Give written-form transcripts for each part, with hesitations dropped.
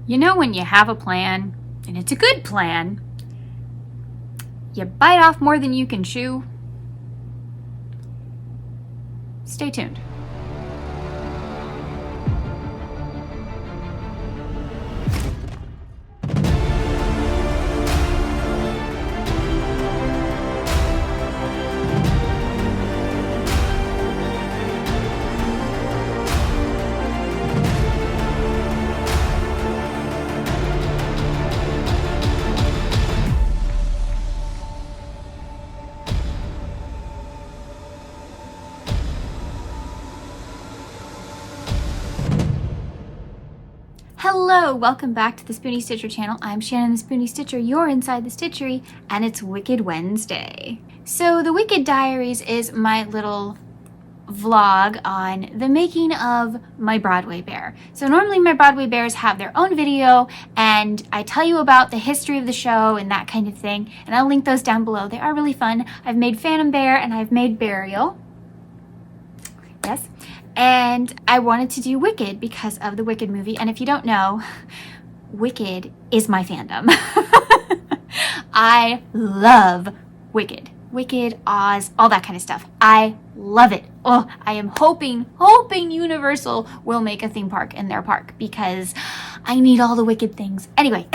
You know when you have a plan, and it's a good plan, you bite off more than you can chew? Stay tuned. Hello, welcome back to the Spoonie Stitcher channel. I'm Shannon the Spoonie Stitcher. You're inside the Stitchery, and it's Wicked Wednesday. So the Wicked Diaries is my little vlog on the making of my Broadway Bear. So normally my Broadway Bears have their own video, and I tell you about the history of the show and that kind of thing, and I'll link those down below. They are really fun. I've made Phantom Bear and I've made Burial. Yes. And I wanted to do Wicked because of the Wicked movie. And if you don't know, Wicked is my fandom. I love Wicked. Wicked, Oz, all that kind of stuff. I love it. Oh, I am hoping Universal will make a theme park in their park because I need all the Wicked things. Anyway.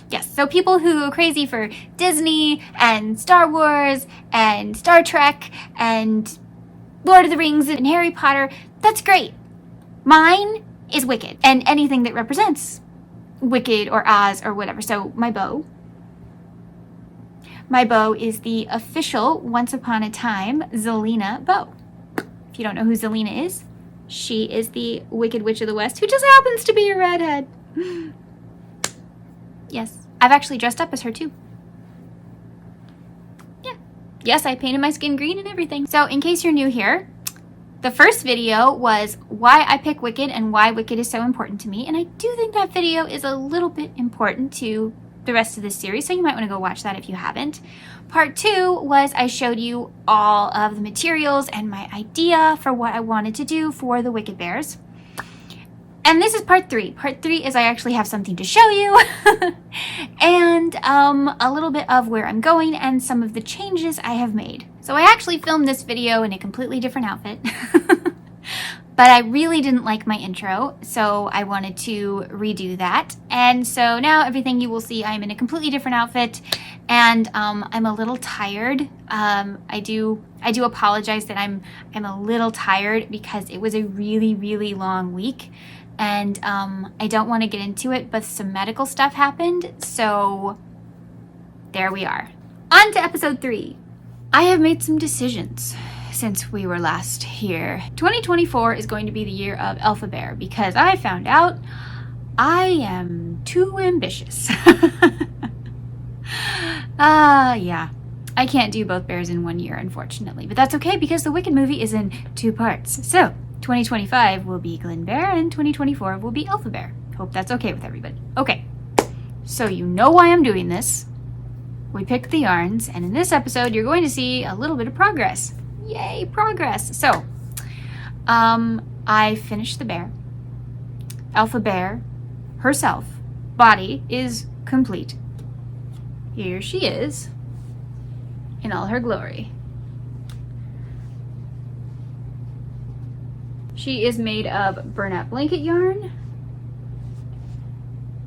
Yes, so people who are crazy for Disney and Star Wars and Star Trek and Lord of the Rings and Harry Potter, that's great. Mine is Wicked, and anything that represents Wicked or Oz or whatever. So my bow is the official Once Upon a Time Zelena bow. If you don't know who Zelena is, she is the Wicked Witch of the West who just happens to be a redhead. Yes, I've actually dressed up as her too. Yes, I painted my skin green and everything. So in case you're new here, the first video was why I pick Wicked and why Wicked is so important to me. And I do think that video is a little bit important to the rest of this series, so you might want to go watch that if you haven't. Part 2 was I showed you all of the materials and my idea for what I wanted to do for the Wicked Bears. And this is part 3. Part 3 is I actually have something to show you and a little bit of where I'm going and some of the changes I have made. So I actually filmed this video in a completely different outfit, but I really didn't like my intro, so I wanted to redo that. And so now everything you will see, I'm in a completely different outfit, and I'm a little tired. I do apologize that I'm a little tired because it was a really long week. And I don't want to get into it, but some medical stuff happened, so there we are. On to episode 3. I have made some decisions since we were last here. 2024 is going to be the year of elphaba because I found out I am too ambitious. Yeah. I can't do both bears in 1 year, unfortunately, but that's okay because the Wicked movie is in 2 parts. So 2025 will be Glen Bear and 2024 will be elphaba. Hope that's okay with everybody. Okay, so you know why I'm doing this. We picked the yarns, and in this episode you're going to see a little bit of progress. Yay, progress! So, I finished the bear. elphaba herself, body is complete. Here she is in all her glory. She is made of burlap blanket yarn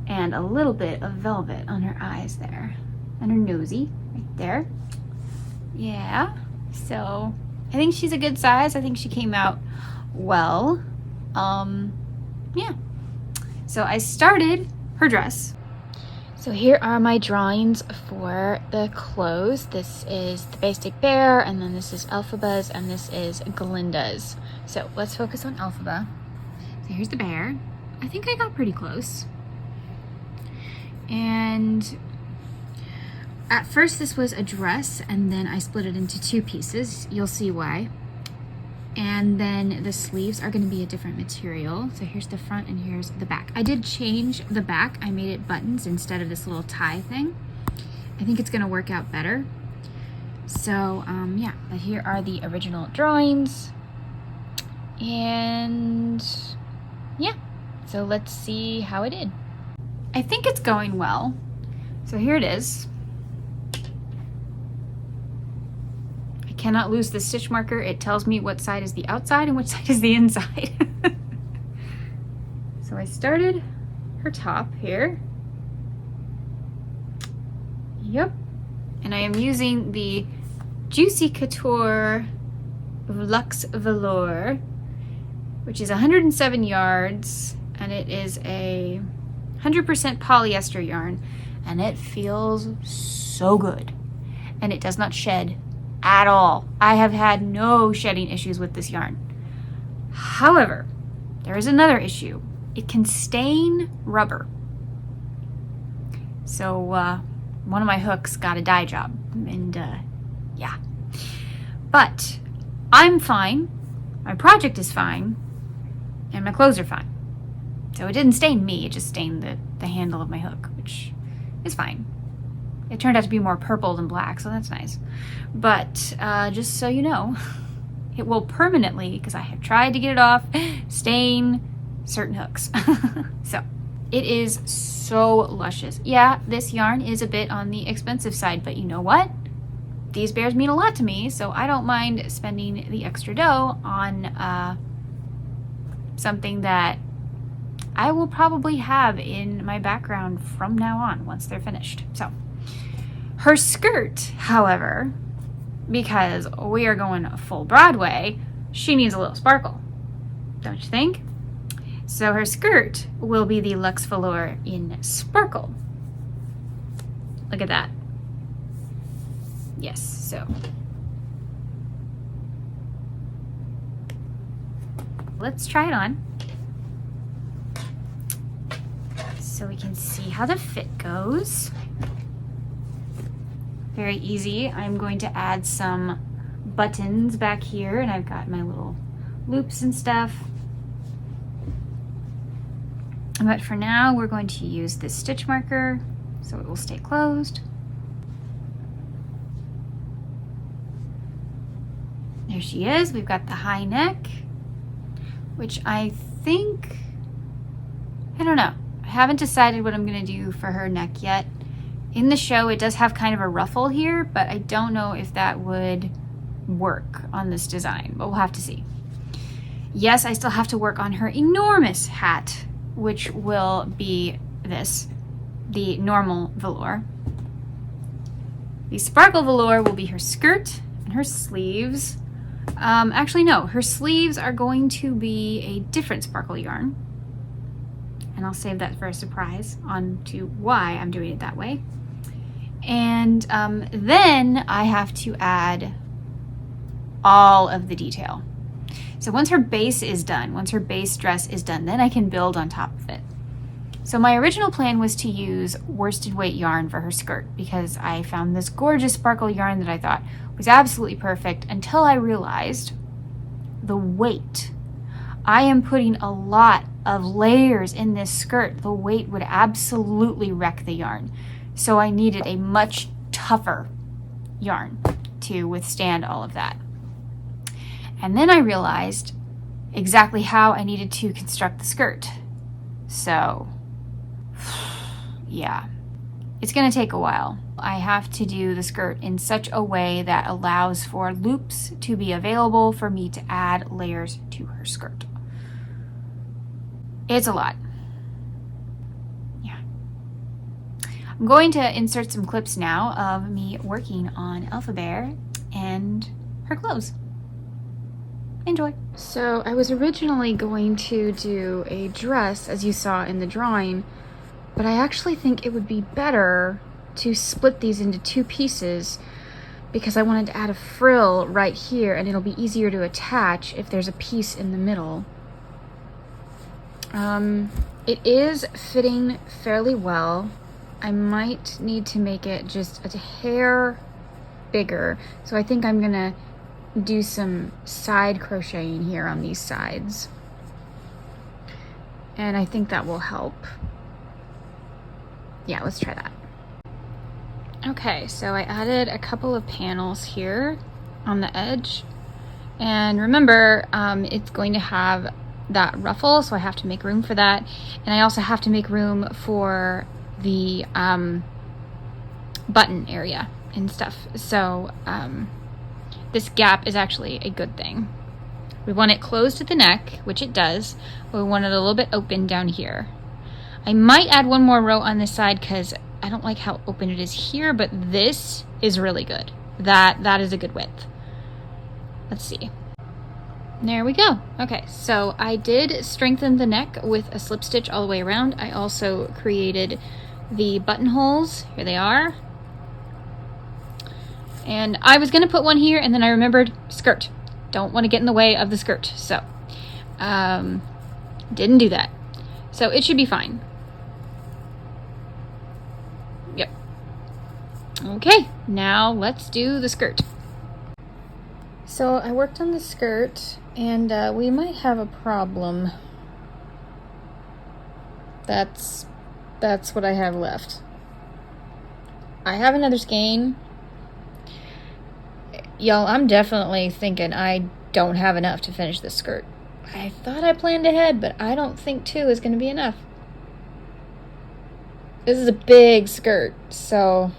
and a little bit of velvet on her eyes there and her nosy right there. Yeah, so I think she's a good size. I think she came out well. Yeah, so I started her dress. So here are my drawings for the clothes. This is the basic bear, and then this is elphaba's, and this is Glinda's. So let's focus on elphaba. So here's the bear. I think I got pretty close. And at first this was a dress, and then I split it into 2 pieces. You'll see why. And then the sleeves are going to be a different material. So here's the front and here's the back. I did change the back. I made it buttons instead of this little tie thing. I think it's going to work out better. So yeah, but here are the original drawings. And yeah, So let's see how it did. I think it's going well. So here it is. I cannot lose the stitch marker. It tells me what side is the outside and which side is the inside. So I started her top here. Yep. And I am using the Juicy Couture Luxe Velour, which is 107 yards, and it is a 100% polyester yarn, and it feels so good, and it does not shed at all. I have had no shedding issues with this yarn. However, there is another issue. It can stain rubber. So one of my hooks got a dye job, and yeah. But I'm fine, my project is fine, and my clothes are fine. So it didn't stain me, it just stained the handle of my hook, which is fine. It turned out to be more purple than black, so that's nice. But just so you know, it will permanently, because I have tried to get it off, stain certain hooks. So it is so luscious. Yeah, this yarn is a bit on the expensive side, but you know what? These bears mean a lot to me, so I don't mind spending the extra dough on something that I will probably have in my background from now on once they're finished. So her skirt, however, because we are going full Broadway, she needs a little sparkle, don't you think? So her skirt will be the Luxe Velour in Sparkle. Look at that. Yes, so let's try it on so we can see how the fit goes. Very easy. I'm going to add some buttons back here, and I've got my little loops and stuff. But for now, we're going to use this stitch marker so it will stay closed. There she is. We've got the high neck, which I think, I don't know. I haven't decided what I'm gonna do for her neck yet. In the show, it does have kind of a ruffle here, but I don't know if that would work on this design, but we'll have to see. Yes, I still have to work on her enormous hat, which will be this, the normal velour. The sparkle velour will be her skirt and her sleeves. Actually, no, her sleeves are going to be a different sparkle yarn. And I'll save that for a surprise on to why I'm doing it that way. And then I have to add all of the detail. So once her base is done, once her base dress is done, then I can build on top of it. So my original plan was to use worsted weight yarn for her skirt because I found this gorgeous sparkle yarn that I thought was absolutely perfect until I realized the weight. I am putting a lot of layers in this skirt. The weight would absolutely wreck the yarn. So I needed a much tougher yarn to withstand all of that. And then I realized exactly how I needed to construct the skirt. So, yeah, it's gonna take a while. I have to do the skirt in such a way that allows for loops to be available for me to add layers to her skirt. It's a lot. Yeah. I'm going to insert some clips now of me working on elphaba and her clothes. Enjoy. So I was originally going to do a dress, as you saw in the drawing, but I actually think it would be better to split these into two pieces because I wanted to add a frill right here, and it'll be easier to attach if there's a piece in the middle. It is fitting fairly well. I might need to make it just a hair bigger, so I think I'm gonna do some side crocheting here on these sides, and I think that will help. Yeah, let's try that. Okay, so I added a couple of panels here on the edge, and remember, it's going to have that ruffle, so I have to make room for that. And I also have to make room for the button area and stuff. So this gap is actually a good thing. We want it closed at the neck, which it does, but we want it a little bit open down here. I might add one more row on this side because I don't like how open it is here, but this is really good. That is a good width. Let's see. There we go. Okay, so I did strengthen the neck with a slip stitch all the way around. I also created the buttonholes. Here they are. And I was gonna put one here, and then I remembered skirt. Don't want to get in the way of the skirt, so didn't do that. So it should be fine. Yep. Okay, now let's do the skirt. So I worked on the skirt, and we might have a problem. That's what I have left. I have another skein. Y'all, I'm definitely thinking I don't have enough to finish this skirt. I thought I planned ahead, but I don't think 2 is going to be enough. This is a big skirt, so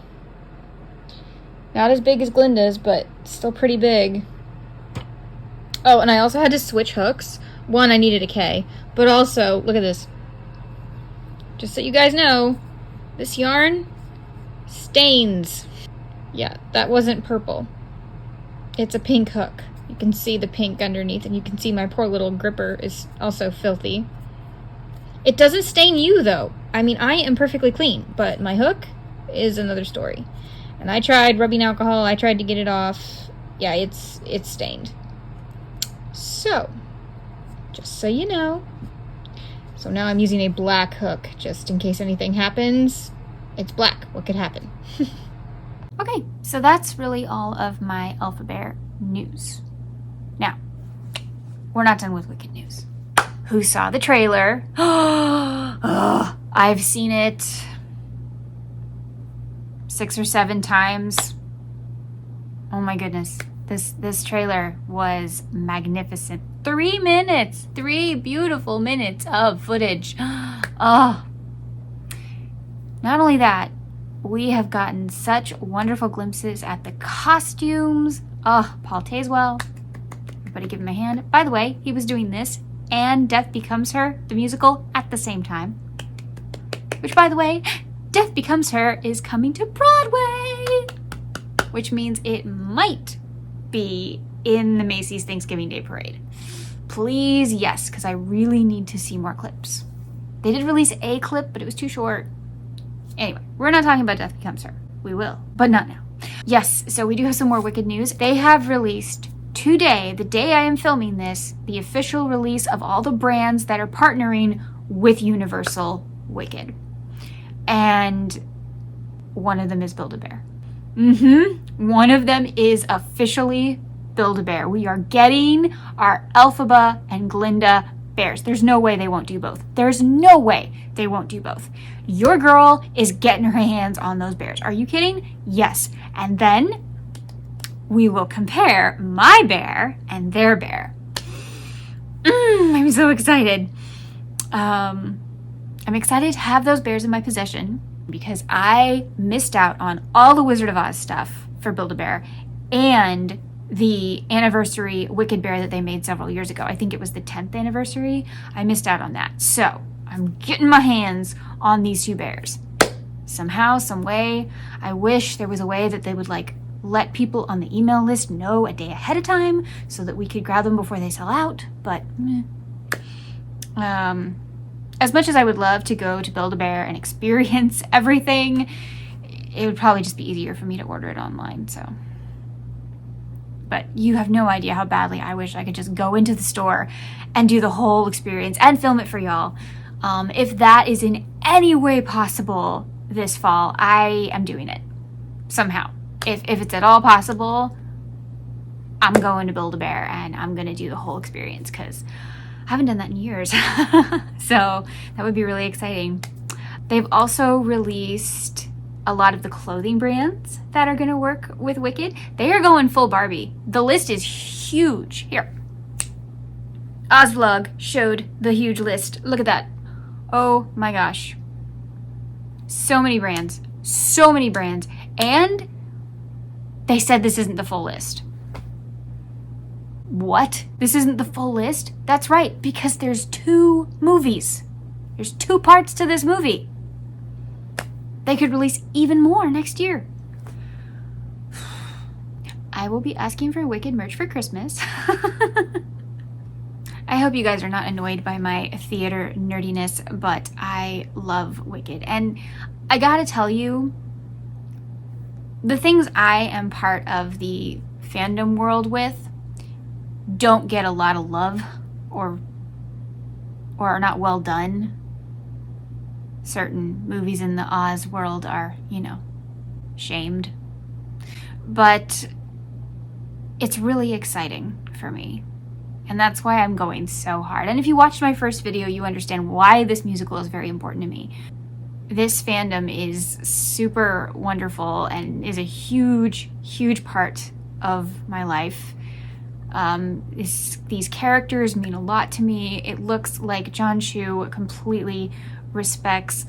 not as big as Glinda's, but still pretty big. Oh, and I also had to switch hooks. One, I needed a K, but also, look at this. Just so you guys know, this yarn stains. Yeah, that wasn't purple. It's a pink hook. You can see the pink underneath, and you can see my poor little gripper is also filthy. It doesn't stain you, though. I mean, I am perfectly clean, but my hook is another story. And I tried rubbing alcohol. I tried to get it off. Yeah, it's stained. So, just so you know. So now I'm using a black hook, just in case anything happens. It's black. What could happen? Okay, so that's really all of my elphaba news. Now, we're not done with Wicked news. Who saw the trailer? Oh, I've seen it 6 or 7 times. Oh my goodness. This trailer was magnificent. 3 minutes, 3 beautiful minutes of footage. Oh. Not only that, we have gotten such wonderful glimpses at the costumes. Oh, Paul Tazewell. Everybody give him a hand. By the way, he was doing this and Death Becomes Her, the musical, at the same time. Which, by the way, Death Becomes Her is coming to Broadway. Which means it might be in the Macy's Thanksgiving Day Parade. Please, yes, because I really need to see more clips. They did release a clip, but it was too short. Anyway, we're not talking about Death Becomes Her. We will, but not now. Yes, so we do have some more Wicked news. They have released today, the day I am filming this, the official release of all the brands that are partnering with Universal Wicked. And one of them is Build-A-Bear. One of them is officially Build-A-Bear. We are getting our elphaba and Glinda bears. There's no way they won't do both. There's no way they won't do both. Your girl is getting her hands on those bears. Are you kidding? Yes. And then we will compare my bear and their bear. I'm so excited. I'm excited to have those bears in my possession because I missed out on all the Wizard of Oz stuff for Build-A-Bear and the anniversary Wicked Bear that they made several years ago. I think it was the 10th anniversary. I missed out on that. So I'm getting my hands on these 2 bears. Somehow, some way. I wish there was a way that they would let people on the email list know a day ahead of time so that we could grab them before they sell out. But as much as I would love to go to Build-A-Bear and experience everything, it would probably just be easier for me to order it online. So. But you have no idea how badly I wish I could just go into the store and do the whole experience and film it for y'all. If that is in any way possible this fall, I am doing it somehow. If it's at all possible, I'm going to Build-A-Bear and I'm going to do the whole experience because I haven't done that in years. So that would be really exciting. They've also released a lot of the clothing brands that are going to work with Wicked. They are going full Barbie. The list is huge. Here. Ozvlog showed the huge list. Look at that. Oh my gosh. So many brands. So many brands. And they said this isn't the full list. What? This isn't the full list? That's right, because there's 2 movies. There's 2 parts to this movie. They could release even more next year. I will be asking for Wicked merch for Christmas. I hope you guys are not annoyed by my theater nerdiness, but I love Wicked. And I gotta tell you, the things I am part of the fandom world with don't get a lot of love or are not well done. Certain movies in the Oz world are, shamed. But it's really exciting for me. And that's why I'm going so hard. And if you watched my first video, you understand why this musical is very important to me. This fandom is super wonderful and is a huge, huge part of my life. These characters mean a lot to me. It looks like John Chu completely respects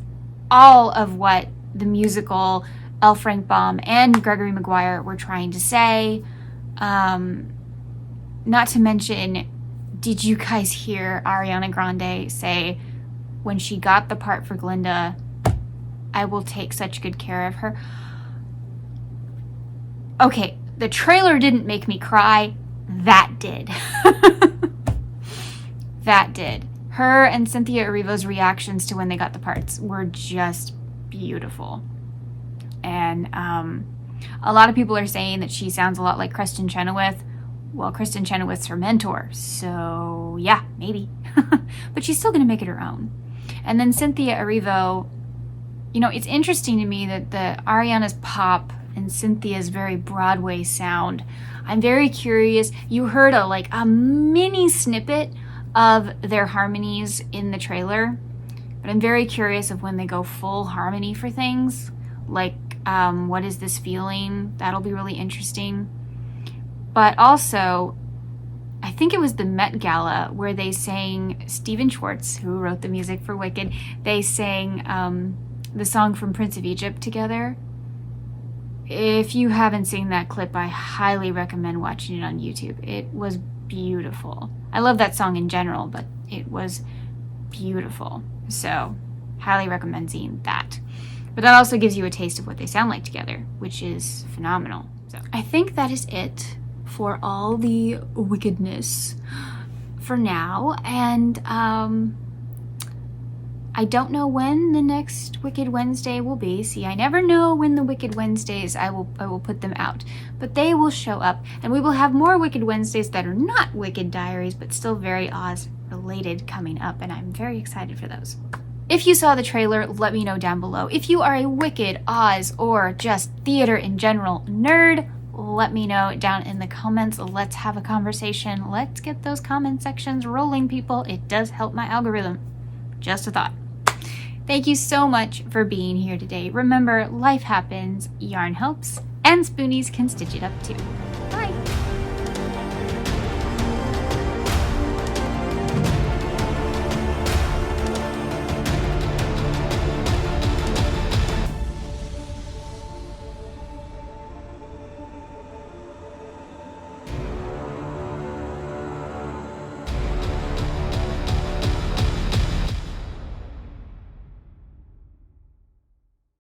all of what the musical Lfrankbaum and Gregory Maguire were trying to say. Not to mention, did you guys hear Arianagrande say when she got the part for Glinda, I will take such good care of her? Okay, the trailer didn't make me cry. That did. That did. Her and cynthiaerivo's reactions to when they got the parts were just beautiful. And a lot of people are saying that she sounds a lot like Kristin Chenoweth. Well, Kristin Chenoweth's her mentor, so yeah, maybe. But she's still going to make it her own. And then cynthiaerivo, it's interesting to me that the Ariana's pop and Cynthia's very Broadway sound. I'm very curious. You heard a mini snippet of their harmonies in the trailer, but I'm very curious of when they go full harmony for things. What is this feeling? That'll be really interesting. But also, I think it was the Met Gala where they sang, Stephen Schwartz, who wrote the music for Wicked, they sang the song from Prince of Egypt together. If you haven't seen that clip, I highly recommend watching it on YouTube. It was beautiful. I love that song in general, but it was beautiful. So, highly recommend seeing that. But that also gives you a taste of what they sound like together, which is phenomenal. So, I think that is it for all the wickedness for now. And I don't know when the next Wicked Wednesday will be. See, I never know when the Wicked Wednesdays I will put them out, but they will show up, and we will have more Wicked Wednesdays that are not Wicked Diaries, but still very Oz related coming up, and I'm very excited for those. If you saw the trailer, let me know down below. If you are a Wicked, Oz, or just theater in general nerd, let me know down in the comments. Let's have a conversation. Let's get those comment sections rolling, people. It does help my algorithm. Just a thought. Thank you so much for being here today. Remember, life happens, yarn helps, and spoonies can stitch it up too.